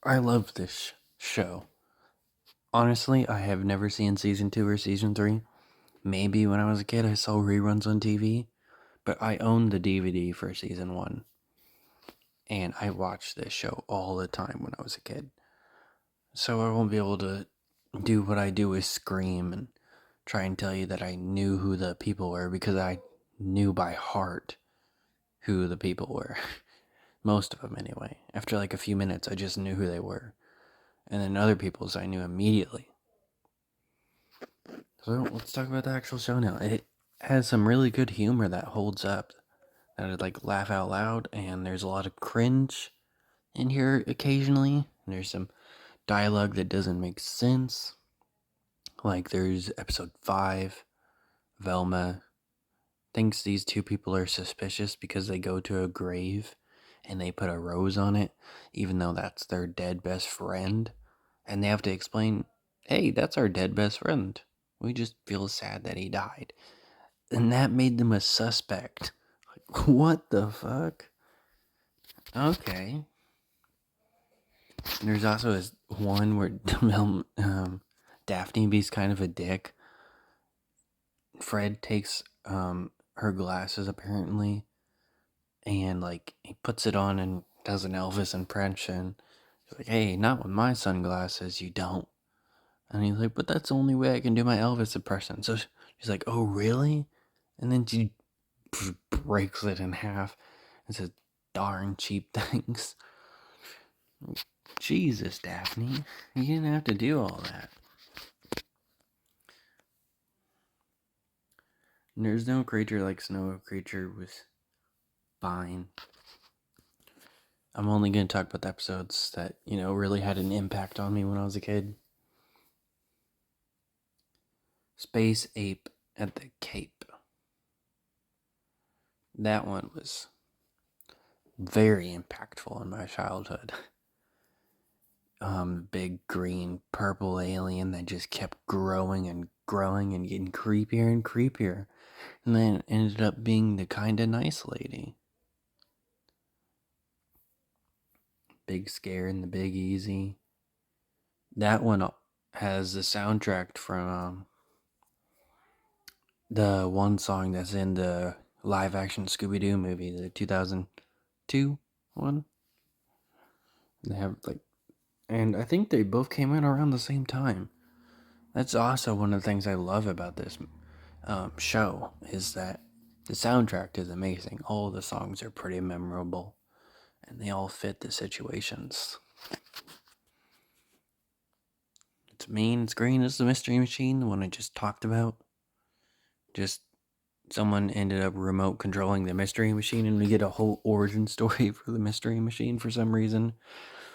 I love this show. Honestly, I have never seen season 2 or season 3. Maybe when I was a kid I saw reruns on TV, but I own the DVD for season 1. And I watched this show all the time when I was a kid. So I won't be able to do what I do with Scream and try and tell you that I knew who the people were because I knew by heart who the people were. Most of them, anyway. After like a few minutes, I just knew who they were. And then other people's I knew immediately. So let's talk about the actual show now. It has some really good humor that holds up. That I like laugh out loud, and there's a lot of cringe in here occasionally. And there's some dialogue that doesn't make sense. Like there's episode 5, Velma thinks these two people are suspicious because they go to a grave and they put a rose on it, even though that's their dead best friend. And they have to explain, hey, that's our dead best friend. We just feel sad that he died. And that made them a suspect. Like, what the fuck? Okay. And there's also this one where Daphne be's kind of a dick. Fred takes her glasses apparently, and like he puts it on and does an Elvis impression. He's like, "Hey, not with my sunglasses, you don't." And he's like, "But that's the only way I can do my Elvis impression." So she's like, "Oh, really?" And then she breaks it in half and says, "Darn cheap things." Jesus, Daphne, you didn't have to do all that. And there's no creature like Snow. Creature was fine. I'm only going to talk about the episodes that, really had an impact on me when I was a kid. Space Ape at the Cape. That one was very impactful in my childhood. Big green purple alien that just kept growing and growing and getting creepier and creepier. And then ended up being the kinda nice lady. Big Scare and the Big Easy. That one has the soundtrack from the one song that's in the live action Scooby-Doo movie, the 2002 one. They have and I think they both came in around the same time. That's also one of the things I love about this show is that the soundtrack is amazing. All of the songs are pretty memorable, and they all fit the situations. Its main screen is the Mystery Machine, the one I just talked about. Just someone ended up remote controlling the Mystery Machine, and we get a whole origin story for the Mystery Machine for some reason.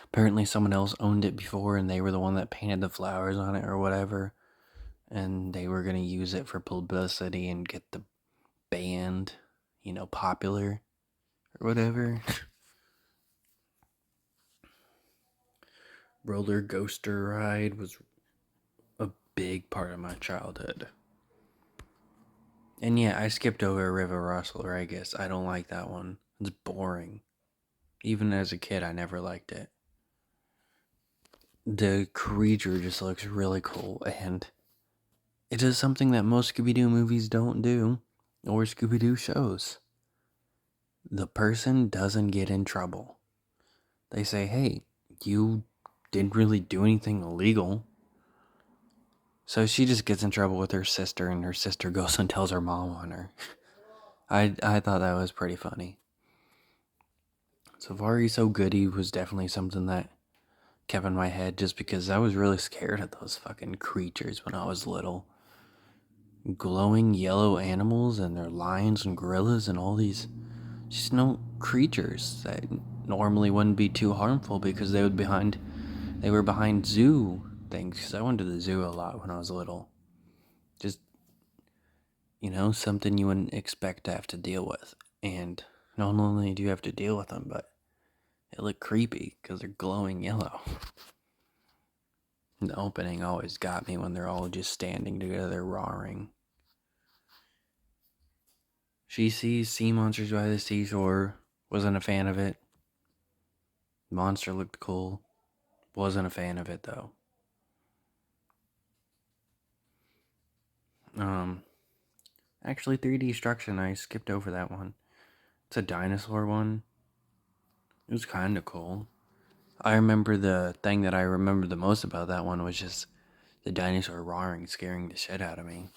Apparently someone else owned it before, and they were the one that painted the flowers on it or whatever. And they were going to use it for publicity and get the band, popular or whatever. Roller coaster ride was a big part of my childhood. And yeah, I skipped over River Russell, I guess. I don't like that one. It's boring. Even as a kid, I never liked it. The creature just looks really cool, and it is something that most Scooby-Doo movies don't do, or Scooby-Doo shows. The person doesn't get in trouble. They say, hey, you didn't really do anything illegal. So she just gets in trouble with her sister, and her sister goes and tells her mom on her. I thought that was pretty funny. Safari So Goody was definitely something that kept in my head just because I was really scared of those fucking creatures when I was little. Glowing yellow animals, and they're lions and gorillas and all these just creatures that normally wouldn't be too harmful because they were behind zoo things. Because I went to the zoo a lot when I was little. Just something you wouldn't expect to have to deal with. And not only do you have to deal with them, but they look creepy because they're glowing yellow. The opening always got me when they're all just standing together roaring. She sees sea monsters by the seashore. Wasn't a fan of it. Monster looked cool. Wasn't a fan of it though. Um, Actually, 3D Destruction, I skipped over that one. It's a dinosaur one. It was kind of cool. I remember the thing that I remember the most about that one was just the dinosaur roaring, scaring the shit out of me.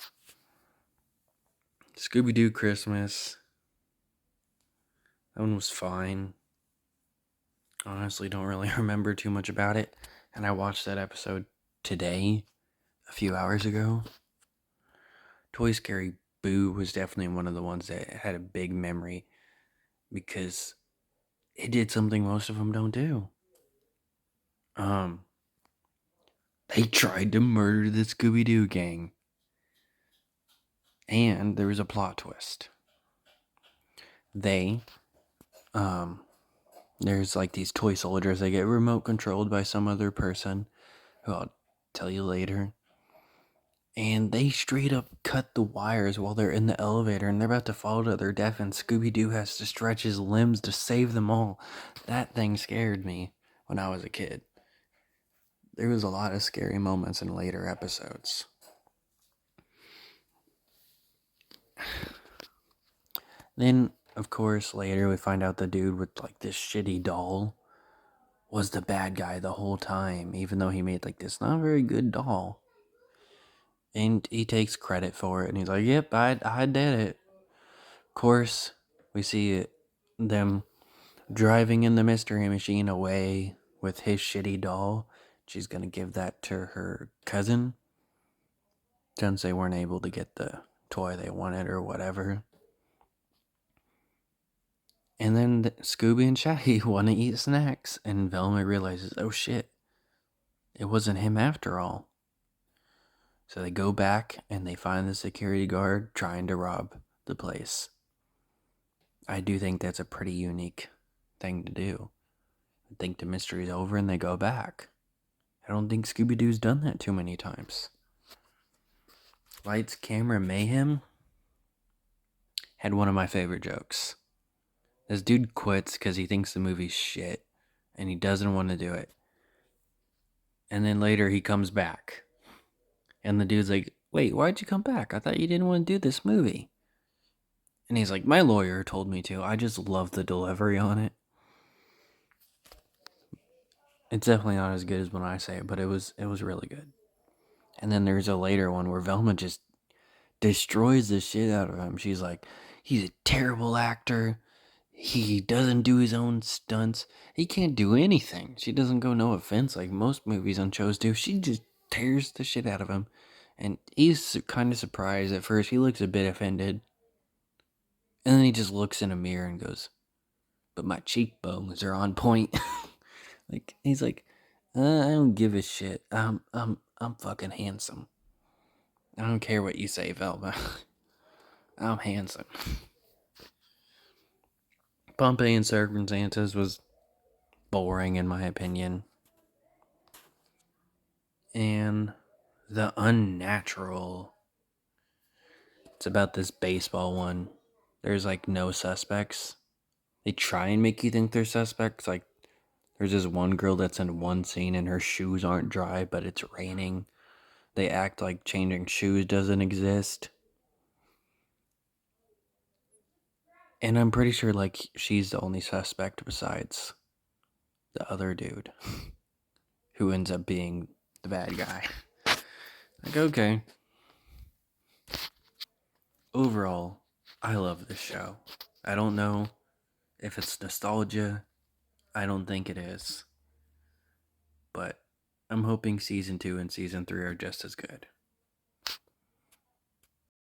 Scooby Doo Christmas. That one was fine. Honestly, don't really remember too much about it. And I watched that episode today, a few hours ago. Toy Scary Boo was definitely one of the ones that had a big memory because it did something most of them don't do. They tried to murder the Scooby Doo gang. And there was a plot twist. They, there's like these toy soldiers. They get remote controlled by some other person who I'll tell you later. And they straight up cut the wires while they're in the elevator and they're about to fall to their death, and Scooby-Doo has to stretch his limbs to save them all. That thing scared me when I was a kid. There was a lot of scary moments in later episodes. Then, of course, later we find out the dude with like this shitty doll was the bad guy the whole time, even though he made like this not very good doll. And he takes credit for it, and he's like, "Yep, I did it." Of course, we see them driving in the mystery machine away with his shitty doll. She's gonna give that to her cousin since they weren't able to get the toy they wanted or whatever. And then Scooby and Shaggy want to eat snacks, and Velma realizes, oh shit, it wasn't him after all. So they go back and they find the security guard trying to rob the place. I do think that's a pretty unique thing to do. I think the mystery's over and they go back. I don't think Scooby-Doo's done that too many times. Lights, Camera, Mayhem had one of my favorite jokes. This dude quits because he thinks the movie's shit and he doesn't want to do it. And then later he comes back. And the dude's like, wait, why'd you come back? I thought you didn't want to do this movie. And he's like, my lawyer told me to. I just love the delivery on it. It's definitely not as good as when I say it, but it was really good. And then there's a later one where Velma just destroys the shit out of him. She's like, he's a terrible actor. He doesn't do his own stunts. He can't do anything. She doesn't go no offense like most movies on shows do. She just tears the shit out of him. And he's kind of surprised at first. He looks a bit offended. And then he just looks in a mirror and goes, but my cheekbones are on point. Like, he's like, I don't give a shit. I'm fucking handsome. I don't care what you say, Velma. I'm handsome. Pompeii and Circumstances was boring in my opinion. And The Unnatural. It's about this baseball one. There's like no suspects. They try and make you think they're suspects. Like, there's this one girl that's in one scene and her shoes aren't dry, but it's raining. They act like changing shoes doesn't exist. And I'm pretty sure like she's the only suspect besides the other dude who ends up being the bad guy. Like, okay. Overall, I love this show. I don't know if it's nostalgia. I don't think it is. But I'm hoping season 2 and season 3 are just as good.